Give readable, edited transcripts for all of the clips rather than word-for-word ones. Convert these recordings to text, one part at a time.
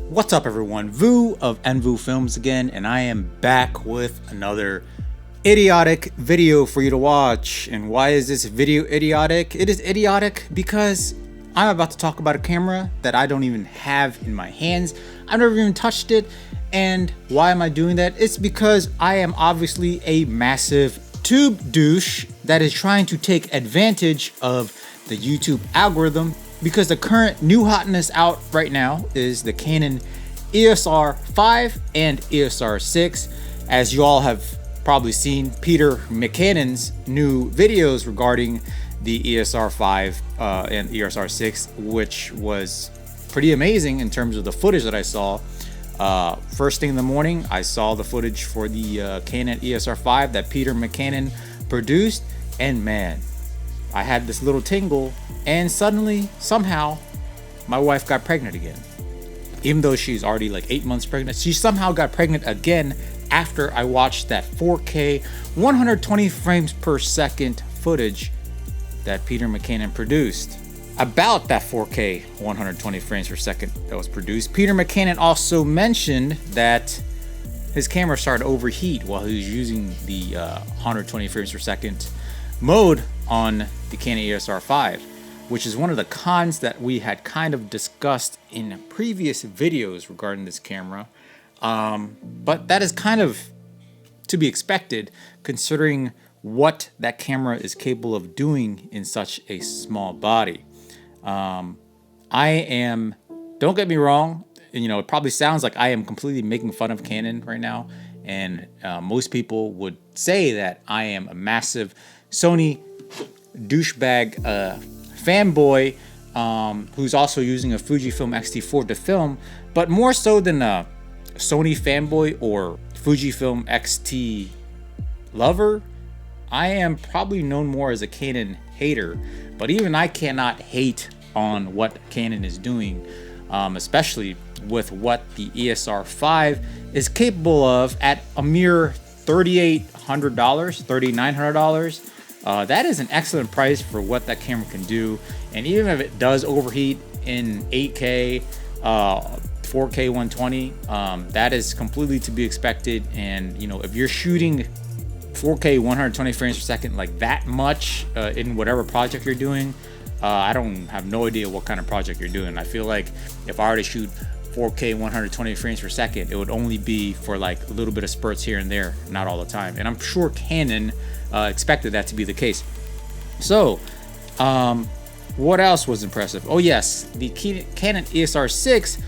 What's up everyone, Vu of Envu Films again, and I am back with another idiotic video for you to watch. And why is this video idiotic? It is idiotic because I'm about to talk about a camera that I don't even have in my hands. I've never even touched it. And why am I doing that? It's because I am obviously a massive tube douche that is trying to take advantage of the YouTube algorithm, because the current new hotness out right now is the Canon EOS R5 and EOS R6. As you all have probably seen Peter McKinnon's new videos regarding the EOS R5 and EOS R6, which was pretty amazing in terms of the footage that I saw. First thing in the morning, I saw the footage for the Canon EOS R5 that Peter McKinnon produced, and man, I had this little tingle, and suddenly, somehow, my wife got pregnant again. Even though she's already like 8 months pregnant, she somehow got pregnant again after I watched that 4K 120 frames per second footage that Peter McKinnon produced. About that 4K 120 frames per second that was produced, Peter McKinnon also mentioned that his camera started to overheat while he was using the 120 frames per second mode on the Canon EOS R5, which is one of the cons that we had kind of discussed in previous videos regarding this camera. But that is kind of to be expected considering what that camera is capable of doing in such a small body. Don't get me wrong, it probably sounds like I am completely making fun of Canon right now, and most people would say that I am a massive Sony douchebag fanboy who's also using a Fujifilm X-T4 to film. But more so than a Sony fanboy or Fujifilm X-T lover, I am probably known more as a Canon hater. But even I cannot hate on what Canon is doing, especially with what the EOS R5 is capable of at a mere $3,800, $3,900. That is an excellent price for what that camera can do. And even if it does overheat in 8K, 4K 120, that is completely to be expected. And if you're shooting 4K 120 frames per second like that much in whatever project you're doing, I don't have no idea what kind of project you're doing. I feel like if I were to shoot 4K 120 frames per second, it would only be for like a little bit of spurts here and there, not all the time. And I'm sure Canon expected that to be the case. So, what else was impressive? Oh yes, the Canon EOS R6,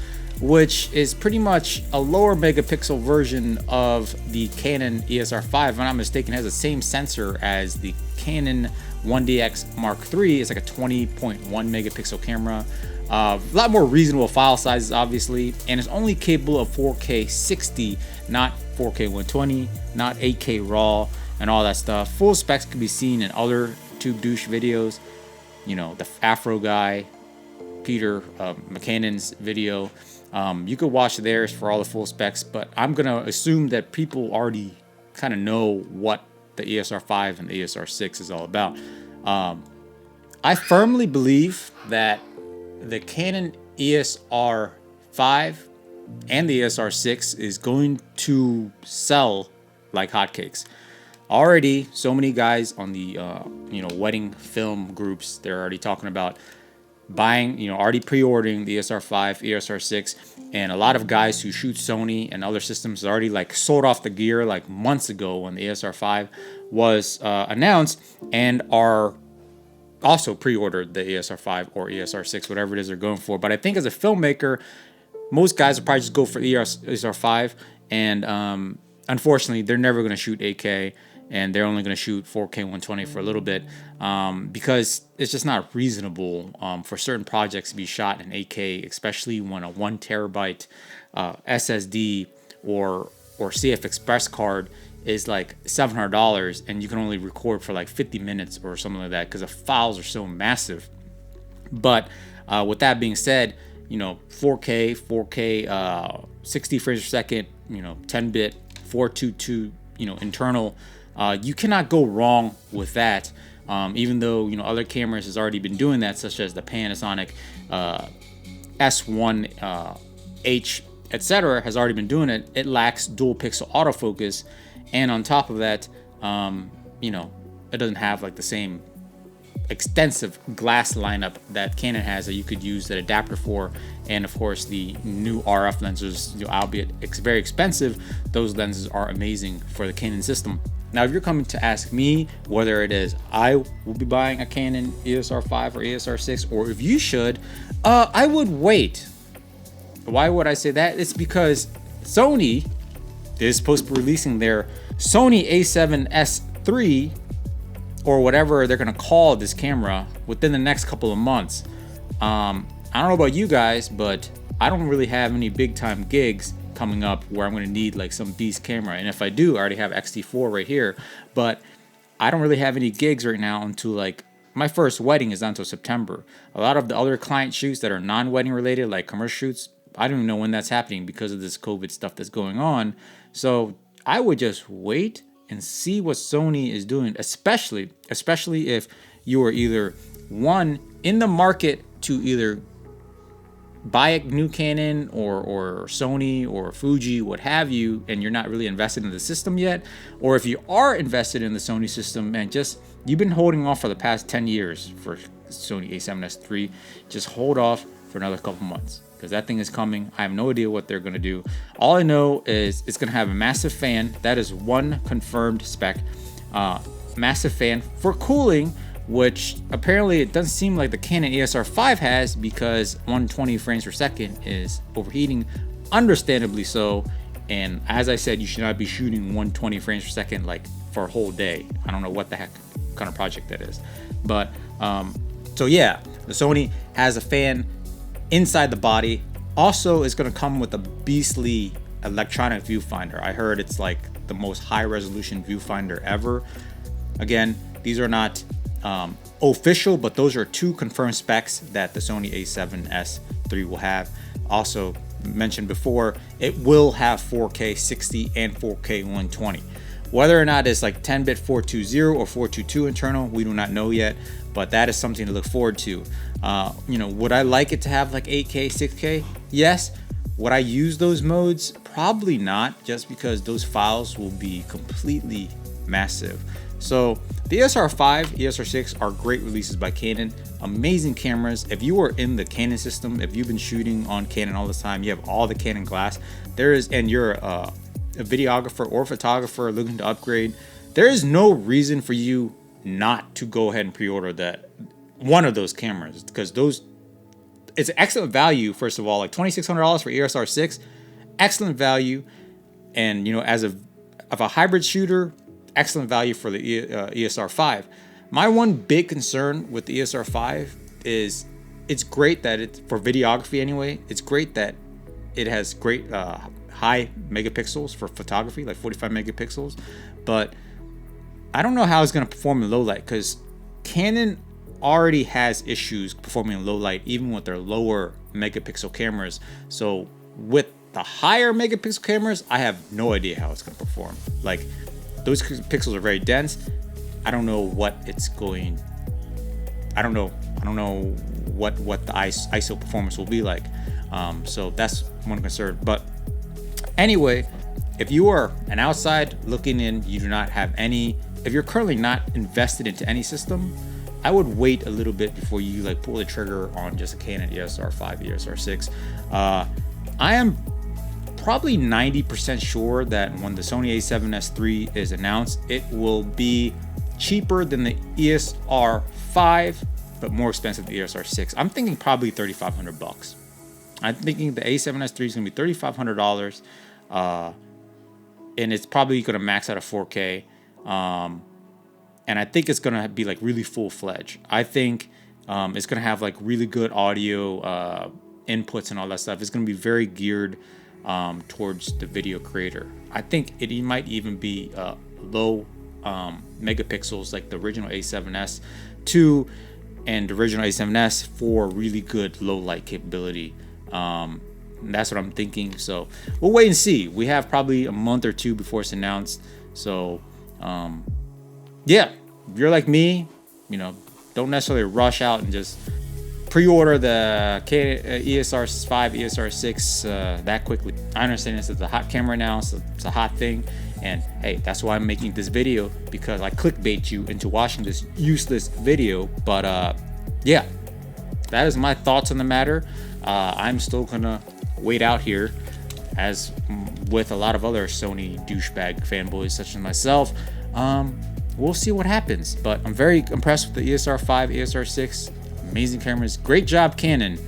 which is pretty much a lower megapixel version of the Canon EOS R5. If I'm not mistaken, it has the same sensor as the Canon 1DX Mark III. It's like a 20.1 megapixel camera. A lot more reasonable file sizes, obviously, and it's only capable of 4K 60, not 4K 120, not 8K RAW, and all that stuff. Full specs can be seen in other tube douche videos. The Afro guy, Peter McKinnon's video. You could watch theirs for all the full specs, but I'm gonna assume that people already kind of know what the EOS R5 and the EOS R6 is all about. I firmly believe that the Canon EOS R5 and the EOS R6 is going to sell like hotcakes. Already, so many guys on the wedding film groups, they're already talking about buying, already pre-ordering the EOS R5, EOS R6, and a lot of guys who shoot Sony and other systems already like sold off the gear like months ago when the EOS R5 was announced, and are also pre-ordered the EOS R5 or EOS R6, whatever it is they're going for. But I think as a filmmaker, most guys will probably just go for EOS R5, and unfortunately, they're never going to shoot 8K, and they're only going to shoot 4K 120 for a little bit, because it's just not reasonable for certain projects to be shot in 8K, especially when a 1 terabyte SSD or CF Express card is like $700, and you can only record for like 50 minutes or something like that because the files are so massive. But with that being said, 4K 60 frames per second, 10-bit 422 internal, you cannot go wrong with that. Even though other cameras has already been doing that, such as the Panasonic S1H etc., has already been doing it. It lacks dual pixel autofocus, and on top of that, you know, it doesn't have like the same extensive glass lineup that Canon has that you could use that adapter for. And of course, the new RF lenses, you know, albeit very expensive, those lenses are amazing for the Canon system. Now, if you're coming to ask me whether it is I will be buying a Canon EOS R5 or EOS R6, or if you should, I would wait. Why would I say that? It's because Sony is supposed to be releasing their Sony a7S III, or whatever they're gonna call this camera, within the next couple of months. I don't know about you guys, but I don't really have any big time gigs coming up where I'm gonna need like some beast camera. And if I do, I already have X-T4 right here, but I don't really have any gigs right now until like my first wedding is not until September. A lot of the other client shoots that are non-wedding related, like commercial shoots, I don't even know when that's happening because of this COVID stuff that's going on. So I would just wait and see what Sony is doing, especially if you are either one in the market to either buy a new Canon or Sony or Fuji, what have you, and you're not really invested in the system yet, or if you are invested in the Sony system and just you've been holding off for the past 10 years for Sony a7S III, just hold off for another couple months, because that thing is coming. I have no idea what they're gonna do. All I know is it's gonna have a massive fan. That is one confirmed spec. Massive fan for cooling, which apparently it doesn't seem like the Canon EOS R5 has, because 120 frames per second is overheating, understandably so. And as I said, you should not be shooting 120 frames per second like for a whole day. I don't know what the heck kind of project that is. But so yeah, the Sony has a fan inside the body. Also, is going to come with a beastly electronic viewfinder. I heard it's like the most high resolution viewfinder ever. Again, these are not official, but those are two confirmed specs that the Sony a7S III will have. Also mentioned before, it will have 4K 60 and 4K 120. Whether or not it's like 10-bit 420 or 422 internal, we do not know yet, but that is something to look forward to. You know, would I like it to have like 8K, 6K? Yes. Would I use those modes? Probably not, just because those files will be completely massive. So the EOS R5, EOS R6 are great releases by Canon. Amazing cameras. If you are in the Canon system, if you've been shooting on Canon all this time, you have all the Canon glass, and you're a videographer or photographer looking to upgrade, there is no reason for you not to go ahead and pre-order that one of those cameras, because it's excellent value. First of all, like $2,600 for EOS R6, excellent value. And you know, as of a hybrid shooter, excellent value for the EOS R5. My one big concern with the EOS R5 is it's great that it's for videography anyway. It's great that it has great high megapixels for photography, like 45 megapixels, but I don't know how it's going to perform in low light, because Canon already has issues performing in low light even with their lower megapixel cameras. So with the higher megapixel cameras, I have no idea how it's going to perform. Like, those pixels are very dense. I don't know what it's going. I don't know what the ISO performance will be like. So that's one concern. But anyway, if you are an outside looking in, you do not have any. If you're currently not invested into any system, I would wait a little bit before you like pull the trigger on just a Canon EOS R5, EOS R6. I am probably 90% sure that when the Sony a7S III is announced, it will be cheaper than the EOS R5, but more expensive than the EOS R6. I'm thinking probably $3,500. I'm thinking the a7S III is gonna be $3,500, and it's probably gonna max out at 4K. And I think it's gonna be like really full-fledged. I think it's gonna have like really good audio inputs and all that stuff. It's gonna be very geared towards the video creator. I think it might even be low megapixels like the original a7S II and the original a7S for really good low light capability. That's what I'm thinking. So we'll wait and see. We have probably a month or two before it's announced. So yeah, if you're like me, you know, don't necessarily rush out and just pre-order the ESR 5, ESR 6 that quickly. I understand this is a hot camera now, so it's a hot thing. And hey, that's why I'm making this video, because I clickbait you into watching this useless video. But yeah, that is my thoughts on the matter. I'm still gonna wait out here, as with a lot of other Sony douchebag fanboys such as myself. We'll see what happens, but I'm very impressed with the ESR 5, ESR 6. Amazing cameras. Great job, Canon.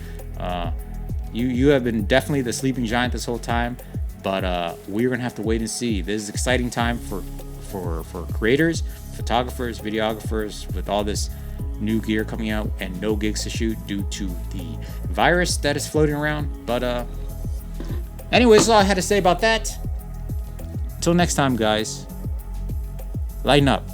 You have been definitely the sleeping giant this whole time, but we're gonna have to wait and see. This is an exciting time for creators, photographers, videographers, with all this new gear coming out and no gigs to shoot due to the virus that is floating around. But anyways, that's all I had to say about that. Until next time, guys, lighten up.